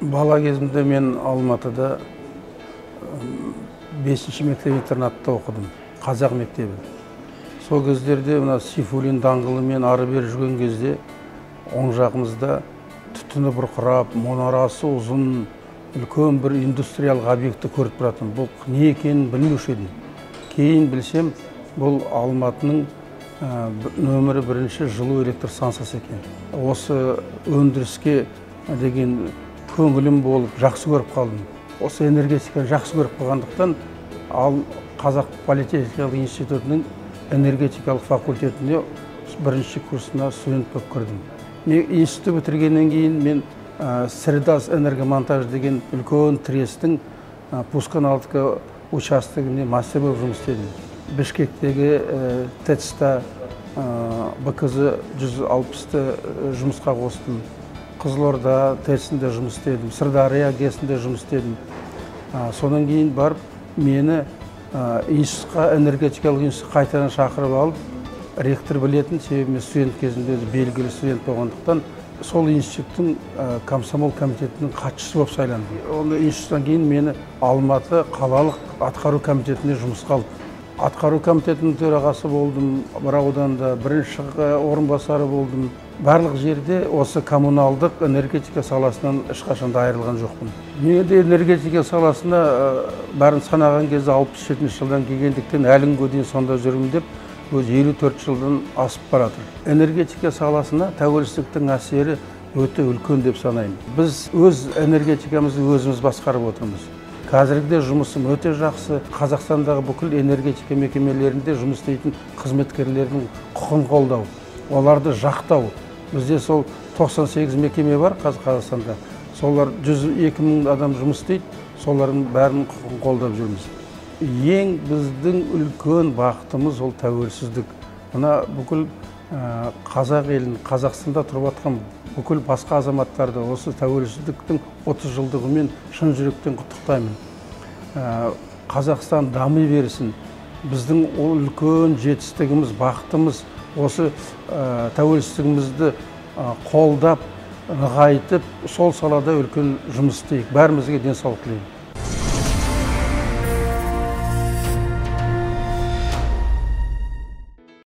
Бала кезімде мен Алматыда 5-ші мектеп интернатта оқыдым, қазақ мектебі. Сол кездерде мына Сейфуллин даңғылымен ары бері жүрген кезде оң жағымызда түтіні бұрқырап, мұнарасы ұзын, үлкен бір индустриялық объекті көріп тұратын. Бұл не екенін білмеуші едім. Кейін білсем, бұл Алматының нөмірі 1-ші жылу электр станциясы екен. Осы өндіріске деген көңілім болып, жақсы көріп қалдым. Осы энергетиканы жақсы көріп қалғандықтан, ал Қазақ политехникалық институтының энергетикалық факультетіне 1-ші курсына студент болып кірдім. Институт бітіргеннен кейін мен Средас энергомонтаж деген үлкен трестің Пусканаловка участогіне мастер болып жұмыс істедім. Бішкектегі ТЭЦ-та БКЗ 160-ты жұмысқа қостым. Қызылорда ТЭЦ-інде жұмыс істедім, Сырдария ГЭС-інде жұмыс істедім. Содан кейін барып, мені институтқа, энергетикалық институтқа қайтадан шақырып алып, ректор білетін, себебі мен студент кезінде белгілі студент болғандықтан, сол институттың комсомол комитетінің хатшысы болып сайландым. Ол институттан кейін мені Алматы қалалық атқару комитетіне жұмысқа алды. Атқару комитетінің төрағасы болдым, бір ауданда 1-ші орынбасары болдым. Барлық жерде осы коммуналдық энергетика саласынан ешқашанда айырылған жоқпын. Мен де энергетика саласына бәрін санаған кезде 67 жылдан келгендіктен әлі күнге дейін сонда жүрмін деп, өз 54 жылдан асып баратыр. Энергетика саласына тәуелсіздіктің әсері өте үлкен деп санаймын. Біз өз энергетикамызды өзіміз басқарып отырмыз. Қазіргіде жұмысым өте жақсы. Қазақстандағы бүкіл энергетика мекемелерінде жұмыс істейтін қызметкерлердің құқын қолдау, оларды жақтау. Бізде сол 98 мекеме бар Қазақстанда. Солар 102 мың адам жұмыс істейді, солардың бәрінің құқын қолдап жүрміз. Ең біздің үлкен бақытымыз ол тәуелсіздік. Мына бүкіл қазақ елін, Қазақстанда тұрып жатқан бүкіл басқа азаматтарды осы тәуелсіздіктің 30 жылдығымен шын жүректен құттықтаймын. Қазақстан дами берсін. Біздің ол үлкен жетістігіміз, бақытымыз осы тәуелсіздігімізді қолдап, нығайтып, сол салада үлкен жұмыс істейік. Бәрімізге денсаулық тілеймін.